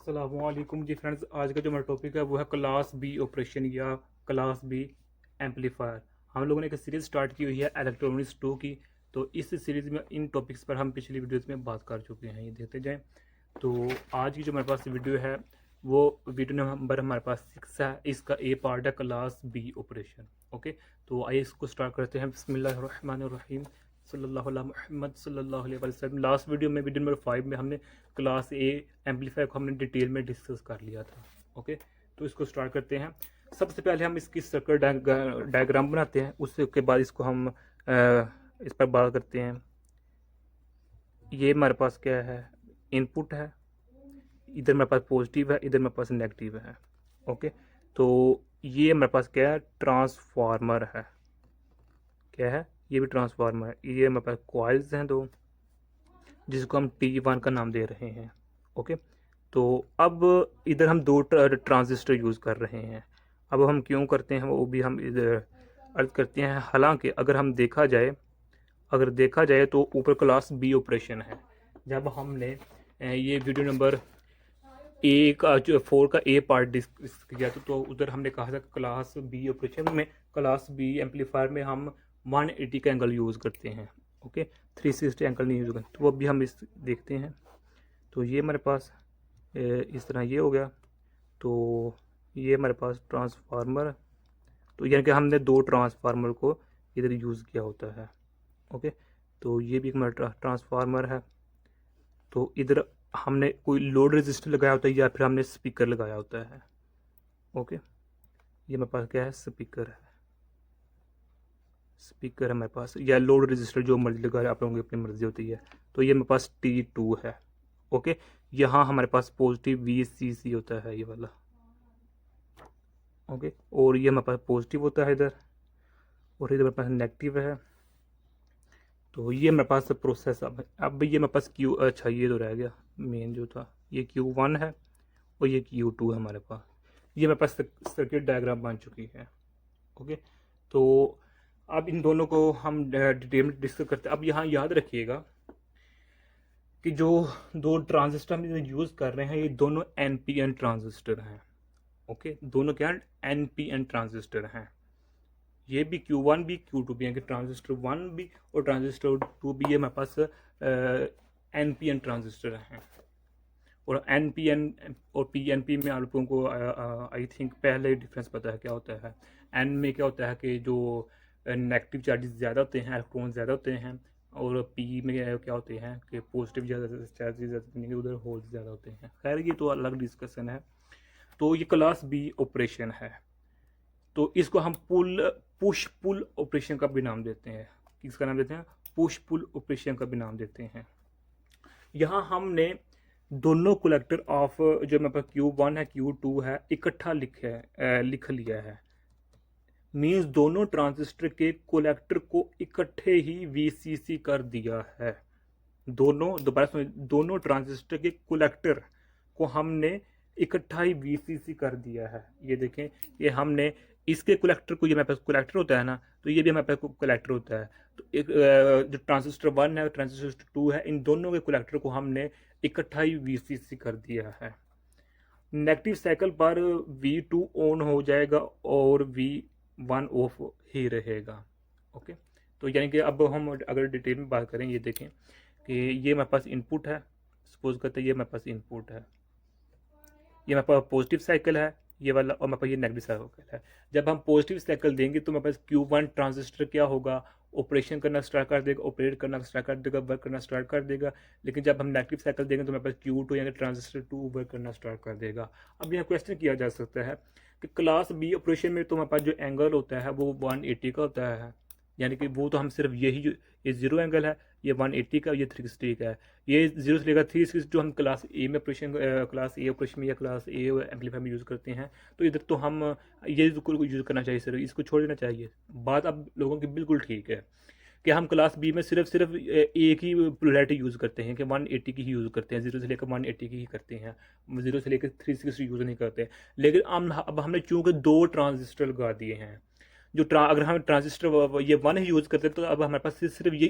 अस्सलामुअलैकुम जी फ्रेंड्स। आज का जो हमारा टॉपिक है वो है क्लास बी ऑपरेशन या क्लास बी एम्पलीफायर। हम लोगों ने एक सीरीज़ स्टार्ट की हुई है इलेक्ट्रॉनिक्स 2 की। तो इस सीरीज़ में इन टॉपिक्स पर हम पिछली वीडियोस में बात कर चुके हैं, ये देखते जाएं। तो आज की जो हमारे पास वीडियो है वो वीडियो नंबर हमारे पास 6 है। इसका ए पार्ट है क्लास बी ऑपरेशन। ओके, तो आइए इसको स्टार्ट करते हैं। बिस्मिल्लाहिर्रहमानिर्रहीम सल्लल्लाहु अला मुहम्मद सल्लल्लाहु अलैहि वसल्लम। लास्ट वीडियो में वीडियो नंबर 5 में हमने क्लास ए एम्पलीफायर को हमने डिटेल में डिस्कस कर लिया था। ओके, तो इसको स्टार्ट करते हैं। सबसे पहले हम इसकी सर्किट डायग्राम बनाते हैं, उसके बाद इसको हम इस पर बात करते हैं। ये हमारे पास क्या है, इनपुट है, इधर मेरे पास पॉजिटिव है, इधर मेरे पास नेगेटिव है। ओके, तो ये मेरे पास क्या है, ट्रांसफार्मर है। क्या है, ये भी ट्रांसफार्मर है। ये मेरे पास कॉइल्स हैं दो, जिसको हम T1 का नाम दे रहे हैं। ओके, तो अब इधर हम दो ट्रांजिस्टर यूज़ कर रहे हैं। अब हम क्यों करते हैं वो भी हम इधर अर्ज करते हैं। हालांकि अगर देखा जाए तो ऊपर क्लास बी ऑपरेशन है। जब हमने ये वीडियो नंबर ए का जो 4 का ए पार्ट डिस्कस किया तो उधर हमने कहा था क्लास बी ऑपरेशन में, क्लास बी एम्पलीफायर में हम 180 का एंगल यूज़ करते हैं। ओके, 360 एंगल नहीं यूज़ करते। तो अभी हम इस देखते हैं। तो ये हमारे पास इस तरह ये हो गया। तो ये हमारे पास ट्रांसफार्मर, तो यानी कि हमने दो ट्रांसफार्मर को इधर यूज़ किया होता है। ओके, तो ये भी हमारा ट्रांसफार्मर है। तो इधर हमने कोई लोड रेजिस्टर लगाया होता है या फिर हमने स्पीकर लगाया होता है। ओके, ये मेरे पास क्या है, स्पीकर है। स्पीकर है मेरे पास, या लोड रजिस्टर जो मर्जी लगा, आप लोगों की अपनी मर्जी होती है। तो ये मेरे पास T2 है। ओके, यहाँ हमारे पास पॉजिटिव VCC होता है, ये वाला। ओके, और ये हमारे पास पॉजिटिव होता है इधर, और इधर मेरे पास नेगेटिव है। तो ये मेरे पास प्रोसेस अब ये मेरे पास Q, अच्छा ये तो रह गया मेन जो था, ये Q1 है और ये Q2 है हमारे पास। ये मेरे पास सर्किट डायग्राम बन चुकी है। ओके, तो अब इन दोनों को हम डिटेल में डिस्कस करते हैं। अब यहाँ याद रखिएगा कि जो दो ट्रांजिस्टर हम यूज़ कर रहे हैं ये दोनों NPN ट्रांजिस्टर हैं। ओके, दोनों क्या NPN ट्रांजिस्टर हैं। ये भी Q1 भी Q2 भी है कि ट्रांजिस्टर 1 भी और ट्रांजिस्टर 2 भी, ये हमारे पास NPN ट्रांजिस्टर हैं। और NPN और PNP में आप लोगों को आई थिंक पहले डिफरेंस पता है क्या होता है। N में क्या होता है कि जो नेगेटिव चार्जेस ज़्यादा होते हैं, इलेक्ट्रॉन ज़्यादा होते हैं, और P में क्या होते हैं कि पॉजिटिव ज़्यादा चार्जेस ज़्यादा, उधर होल्स ज़्यादा होते हैं। खैर ये तो अलग डिस्कशन है। तो ये क्लास बी ऑपरेशन है। तो इसको हम पुश पुल ऑपरेशन का भी नाम देते हैं। किसका नाम देते हैं, पुश पुल ऑपरेशन का भी नाम देते हैं। यहाँ हमने दोनों कलेक्टर ऑफ जो मेरे पास Q1 है Q2 है इकट्ठा लिख लिया है। मीन्स दोनों ट्रांजिस्टर के कलेक्टर को इकट्ठे ही VCC कर दिया है। दोबारा सुनिए, दोनों ट्रांजिस्टर के कलेक्टर को हमने इकट्ठा ही VCC कर दिया है। ये देखें, ये हमने इसके कलेक्टर को, ये मेरे पास कलेक्टर होता है ना, तो ये भी हमारे पास कलेक्टर होता है। तो एक जो ट्रांजिस्टर 1 है ट्रांजिस्टर 2 है, इन दोनों के कलेक्टर को हमने इकट्ठा ही VCC कर दिया है। नेगेटिव साइकिल पर V2 ऑन हो जाएगा और V1 ऑफ ही रहेगा। ओके, तो यानी कि अब हम अगर डिटेल में बात करें, ये देखें कि ये मेरे पास इनपुट है। सपोज करते हैं ये मेरे पास इनपुट है, ये मेरे पास पॉजिटिव साइकिल है ये वाला, और मेरे पास ये नेगेटिव साइकिल है। जब हम पॉजिटिव साइकिल देंगे तो मेरे पास Q1 ट्रांजिस्टर क्या होगा, ऑपरेशन करना स्टार्ट कर देगा, ऑपरेट करना स्टार्ट कर देगा, वर्क करना स्टार्ट कर देगा। लेकिन जब हम नेगेटिव साइकिल देंगे तो मेरे पास Q2 यानी ट्रांजिस्टर 2 वर्क करना स्टार्ट कर देगा। अब यहाँ क्वेश्चन किया जा सकता है कि क्लास बी ऑपरेशन में तो हमारे पास जो एंगल होता है वो 180 का होता है, यानी कि वो तो हम सिर्फ ये जीरो एंगल है, ये 180 का, ये 360 का है। ये जीरो से लेकर 360 जो हम क्लास ए में ऑपरेशन क्लास ए ऑपरेशन में या क्लास ए एम्पलीफायर में यूज़ करते हैं, तो इधर तो हम ये यूज़ करना चाहिए, सिर्फ इसको छोड़ देना चाहिए। बात अब लोगों की बिल्कुल ठीक है कि हम क्लास बी में सिर्फ एक ही पोलैरिटी यूज़ करते हैं कि 180 की ही यूज़ करते हैं, जीरो से लेकर 180 की ही करते हैं, जीरो से लेकर 360 यूज़ नहीं करते। लेकिन अब हमने चूँकि दो ट्रांजिस्टर लगा दिए हैं, अगर हम ट्रांजिस्टर ये 1 ही यूज़ करते तो अब हमारे पास सिर्फ ये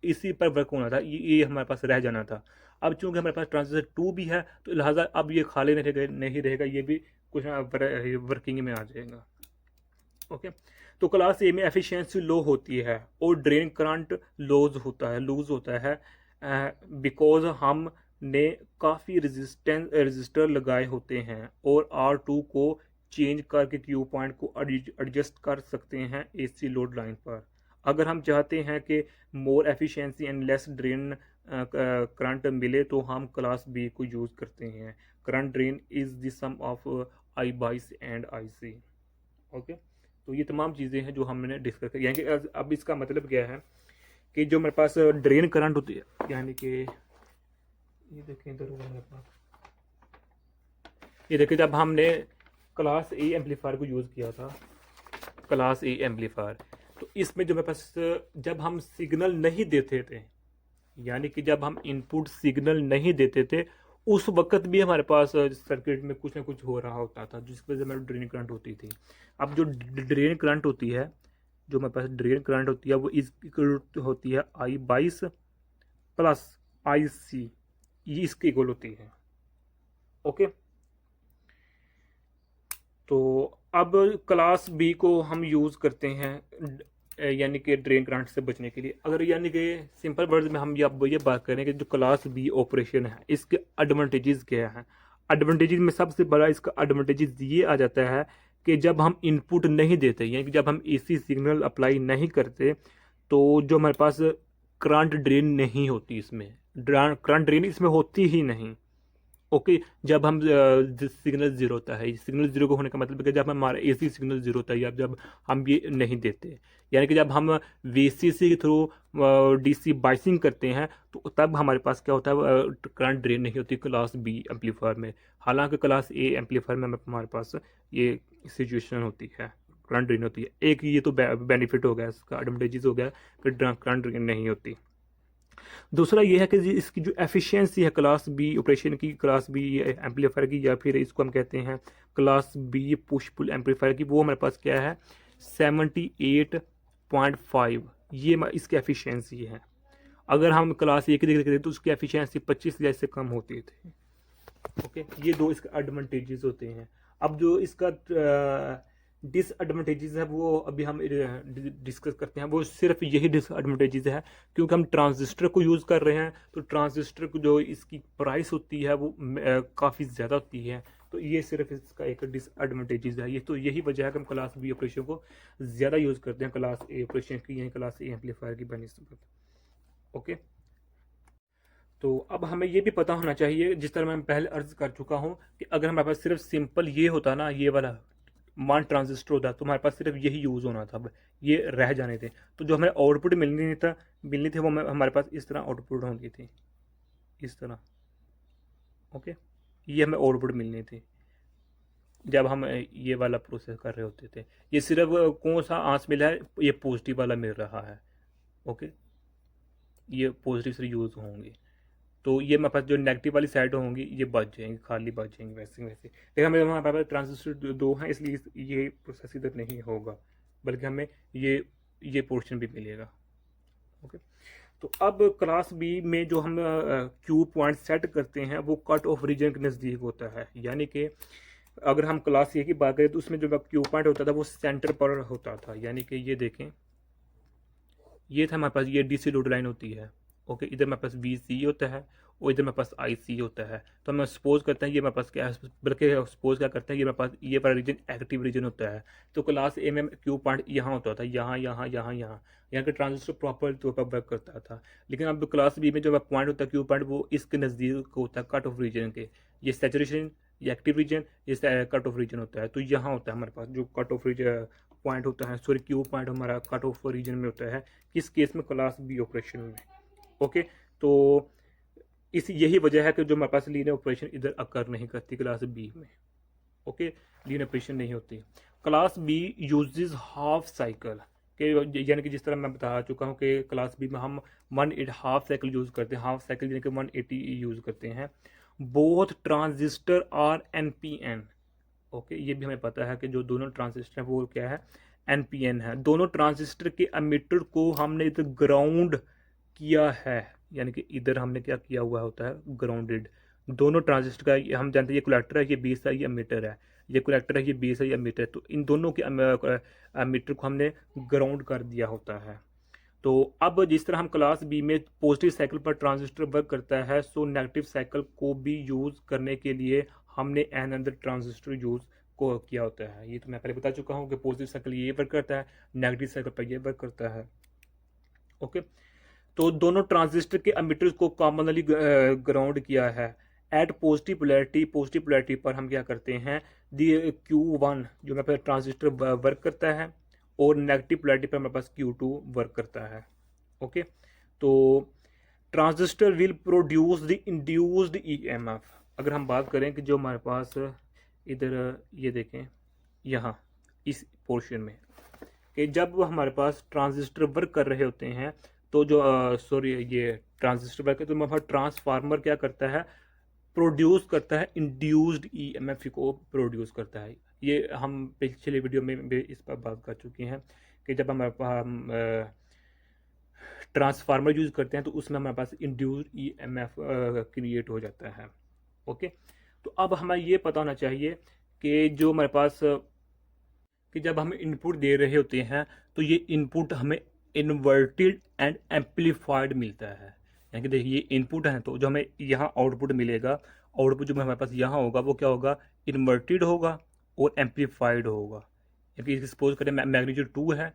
इसी पर वर्क होना था, ये हमारे पास रह जाना था। अब चूंकि हमारे पास ट्रांजिस्टर 2 भी है तो लिहाजा अब ये खाली नहीं रहेगा, ये भी कुछ वर्किंग में आ जाएगा। ओके, तो क्लास ए में एफिशिएंसी लो होती है और ड्रेन करंट लूज होता है बिकॉज हम ने काफ़ी रजिस्टर लगाए होते हैं और R2 को चेंज करके क्यू पॉइंट को एडजस्ट कर सकते हैं AC लोड लाइन पर। अगर हम चाहते हैं कि more efficiency and less drain current मिले तो हम क्लास बी को यूज़ करते हैं। Current drain is the sum of I bias and IC। Okay, तो ये तमाम चीज़ें हैं जो हमने डिस्कस की, यानी कि अब इसका मतलब क्या है कि जो मेरे पास ड्रेन करंट होती है, यानी कि ये देखें इधर होगा मेरे पास, ये देखिए जब हमने क्लास ए एम्पलीफायर को यूज़ किया था, क्लास ए एम्पलीफायर, तो इसमें जो मेरे पास जब हम सिग्नल नहीं देते थे, यानी कि जब हम इनपुट सिग्नल नहीं देते थे उस वक्त भी हमारे पास सर्किट में कुछ ना कुछ हो रहा होता था जिसकी वजह से हमारी ड्रेन करंट होती थी। अब जो ड्रेन करंट होती है, जो हमारे पास ड्रेन करंट होती है वो इस होती है I22 प्लस IC, ये इसके इक्वल होती है। ओके, तो अब क्लास बी को हम यूज़ करते हैं यानी कि ड्रेन करंट से बचने के लिए। अगर यानी कि सिंपल वर्ड्स में हम ये बात करें कि जो क्लास बी ऑपरेशन है इसके एडवांटेजेस क्या हैं। एडवांटेजेस में सबसे बड़ा इसका एडवांटेजेस ये आ जाता है कि जब हम इनपुट नहीं देते, यानी कि जब हम AC सिग्नल अप्लाई नहीं करते तो जो हमारे पास करंट ड्रेन नहीं होती, इसमें करंट ड्रेन इसमें होती ही नहीं। ओके, जब हम सिग्नल जीरो होता है, सिग्नल जीरो को होने का मतलब है कि जब हमारा AC सिग्नल जीरो होता है या जब हम ये नहीं देते, यानी कि जब हम VCC के थ्रू DC बाइसिंग करते हैं तो तब हमारे पास क्या होता है, करंट ड्रेन नहीं होती क्लास बी एम्पलीफायर में। हालांकि क्लास ए एम्पलीफायर में हमारे पास ये सिचुएशन होती है, करंट ड्रेन होती है। एक ये तो बेनिफिट हो गया, इसका एडवांटेजेस हो गया कि करंट ड्रेन नहीं होती। दूसरा ये है कि इसकी जो एफिशिएंसी है क्लास बी ऑपरेशन की, क्लास बी एम्पलीफायर की, या फिर इसको हम कहते हैं class B push pull amplifier की, वो हमारे पास क्या है 78.5, ये इसकी एफिशिएंसी है। अगर हम क्लास ए की देखते हैं तो उसकी एफिशिएंसी 25 जैसे कम होती थी। ओके, ये दो इसके एडवांटेजेस होते हैं। अब जो इसका डिसएडवांटेजेस है वो अभी हम डिस्कस करते हैं। वो सिर्फ यही डिसएडवांटेजेस है क्योंकि हम ट्रांजिस्टर को यूज़ कर रहे हैं, तो ट्रांजिस्टर को जो इसकी प्राइस होती है वो काफ़ी ज़्यादा होती है, तो ये सिर्फ इसका एक डिसएडवांटेजेस है। ये तो यही वजह है कि हम क्लास बी ऑपरेशन को ज़्यादा यूज़ करते हैं क्लास ए ऑपरेशन की, यानी क्लास ए एम्पलीफायर की बनिस्बत। ओके, तो अब हमें ये भी पता होना चाहिए, जिस तरह मैं पहले अर्ज कर चुका हूँ, कि अगर हमारे पास सिर्फ सिंपल ये होता ना, ये वाला मान ट्रांजिस्टर होता तो हमारे पास सिर्फ यही यूज़ होना था, ये रह जाने थे, तो जो हमें आउटपुट मिलनी थी वो हमारे पास इस तरह आउटपुट होती थी, इस तरह। ओके, ये हमें आउटपुट मिलनी थी जब हम ये वाला प्रोसेस कर रहे होते थे। ये सिर्फ कौन सा आंस मिला है, ये पॉजिटिव वाला मिल रहा है। ओके, ये पॉजिटिव से यूज़ होंगे, तो ये हमारे पास जो नेगेटिव वाली साइड होंगी ये बच जाएंगी, खाली बच जाएंगी वैसे वैसे। लेकिन हमारे पास ट्रांजिस्टर दो हैं इसलिए ये प्रोसेस इधर नहीं होगा, बल्कि हमें ये पोर्शन भी मिलेगा। ओके, तो अब क्लास बी में जो हम क्यू पॉइंट सेट करते हैं वो कट ऑफ रीजन के नज़दीक होता है, यानी कि अगर हम क्लास ए की बात करें तो उसमें जो क्यू पॉइंट होता था वो सेंटर पर होता था, यानी कि ये देखें, ये था हमारे पास, ये DC लोड लाइन होती है। ओके, इधर मेरे पास VC होता है और इधर मेरे पास IC होता है। तो हम सपोज करते हैं ये मेरे पास क्या है, बल्कि सपोज क्या करते हैं, ये मेरे पास ये वाला रीजन एक्टिव रीजन होता है। तो क्लास ए में क्यू पॉइंट यहाँ होता था, यहाँ यहाँ यहाँ यहाँ, यहाँ के ट्रांजिस्टर प्रॉपर तौर पर वर्क करता था। लेकिन अब क्लास बी में जो पॉइंट होता है क्यू पॉइंट, वो इसके नज़दीक होता है कट ऑफ रीजन के। ये सैचुरेशन, ये एक्टिव रीजन, ये कट ऑफ रीजन होता है। तो यहाँ होता है हमारे पास जो कट ऑफ रीजन पॉइंट होता है, सॉरी क्यू पॉइंट हमारा कट ऑफ रीजन में होता है, किस केस में, क्लास बी ऑपरेशन में। ओके, तो यही वजह है कि जो हमारे पास लीनियर ऑपरेशन इधर अकर नहीं करती क्लास बी में। ओके, लीनियर ऑपरेशन नहीं होती। Class B uses half cycle के, यानी कि जिस तरह मैं बता चुका हूँ कि क्लास बी में हम 1/2 साइकिल यूज़ करते हैं, हाफ साइकिल यानी कि 180 यूज़ करते हैं। Both transistor are NPN। Okay, ये भी हमें पता है कि जो दोनों ट्रांजिस्टर हैं वो क्या है, NPN है। दोनों ट्रांजिस्टर के एमिटर को हमने इधर ग्राउंड किया है, यानी कि इधर हमने क्या किया हुआ होता है, ग्राउंडेड। दोनों ट्रांजिस्टर का हम जानते हैं ये कलेक्टर है, ये बेस है, ये एमीटर है, ये कलेक्टर है, ये बेस है, ये एमीटर है। तो इन दोनों के एमीटर को हमने ग्राउंड कर दिया होता है। तो अब जिस तरह हम क्लास बी में पॉजिटिव साइकिल पर ट्रांजिस्टर वर्क करता है, सो नेगेटिव साइकिल को भी यूज करने के लिए हमने एन अदर ट्रांजिस्टर यूज को किया होता है। ये तो मैं पहले बता चुका हूँ कि पॉजिटिव साइकिल ये वर्क करता है, नेगेटिव साइकिल पर ये वर्क करता है। ओके, तो दोनों ट्रांजिस्टर के एमिटर्स को कॉमनली ग्राउंड किया है। एट पॉजिटिव पोलैरिटी पर हम क्या करते हैं, दी Q1 जो मेरे पास ट्रांजिस्टर वर्क करता है, और नेगेटिव पोलैरिटी पर मेरे पास Q2 वर्क करता है। ओके, तो transistor will produce the induced EMF। अगर हम बात करें कि जो हमारे पास इधर ये देखें यहाँ इस पोर्शन में, कि जब हमारे पास ट्रांजिस्टर वर्क कर रहे होते हैं तो जो सॉरी ये ट्रांजिस्टर वर्क तो हमारा ट्रांसफार्मर क्या करता है, प्रोड्यूस करता है इंड्यूस्ड EMF को प्रोड्यूस करता है। ये हम पिछले वीडियो में भी इस पर बात कर चुके हैं कि जब हमारे पास ट्रांसफार्मर यूज करते हैं तो उसमें हमारे पास इंड्यूस्ड EMF क्रिएट हो जाता है। ओके, तो अब हमें ये पता होना चाहिए कि जो हमारे पास कि जब हम इनपुट दे रहे होते हैं तो ये इनपुट हमें इन्वर्टेड एंड एम्पलीफाइड मिलता है। यानी कि देखिए ये इनपुट है, तो जो हमें यहाँ आउटपुट मिलेगा, आउटपुट जो हमारे पास यहाँ होगा वो क्या होगा, इन्वर्टेड होगा और एम्पलीफाइड होगा। यानी कि सपोज करें मैग्नीट्यूड 2 है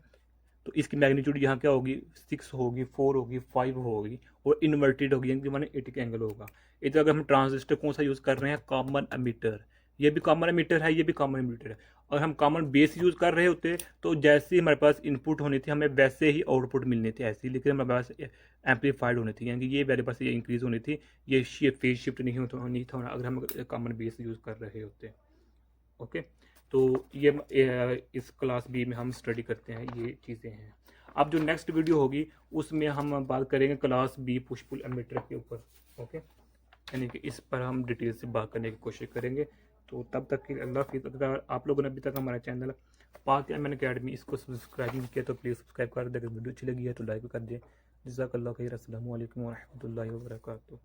तो इसकी मैग्नीट्यूड यहाँ क्या होगी, 6 होगी, 4 होगी, 5 होगी, और इन्वर्टेड होगी, यानी कि माने 80 का एंगल होगा। इधर अगर हम ट्रांजिस्टर कौन सा यूज़ कर रहे हैं, कॉमन एमीटर, ये भी कॉमन एमीटर है, ये भी कॉमन एमीटर है। और हम कॉमन बेस यूज़ कर रहे होते तो जैसे हमारे पास इनपुट होनी थी हमें वैसे ही आउटपुट मिलने थे ऐसे ही, लेकिन हमारे पास एम्पलीफाइड होनी थी, यानी कि ये मेरे पास ये इंक्रीज होनी थी, ये फेज शिफ्ट नहीं था अगर हम कॉमन बेस यूज़ कर रहे होते। ओके, तो ये इस क्लास बी में हम स्टडी करते हैं, ये चीज़ें हैं। अब जो नेक्स्ट वीडियो होगी उसमें हम बात करेंगे class B push pull emitter के ऊपर। ओके, यानी कि इस पर हम डिटेल से बात करने की कोशिश करेंगे। तो तब तक के अल्लाह हाफिज़। अगर आप लोगों ने अभी तक हमारा चैनल पाक एमएन अकेडमी इसको सब्सक्राइब नहीं किया तो प्लीज़ सब्सक्राइब कर दें। अगर वीडियो अच्छी लगी है तो लाइक कर दें। जज़ाकल्लाह खैर। अस्सलामु अलैकुम व रहमतुल्लाहि व बरकातुहू।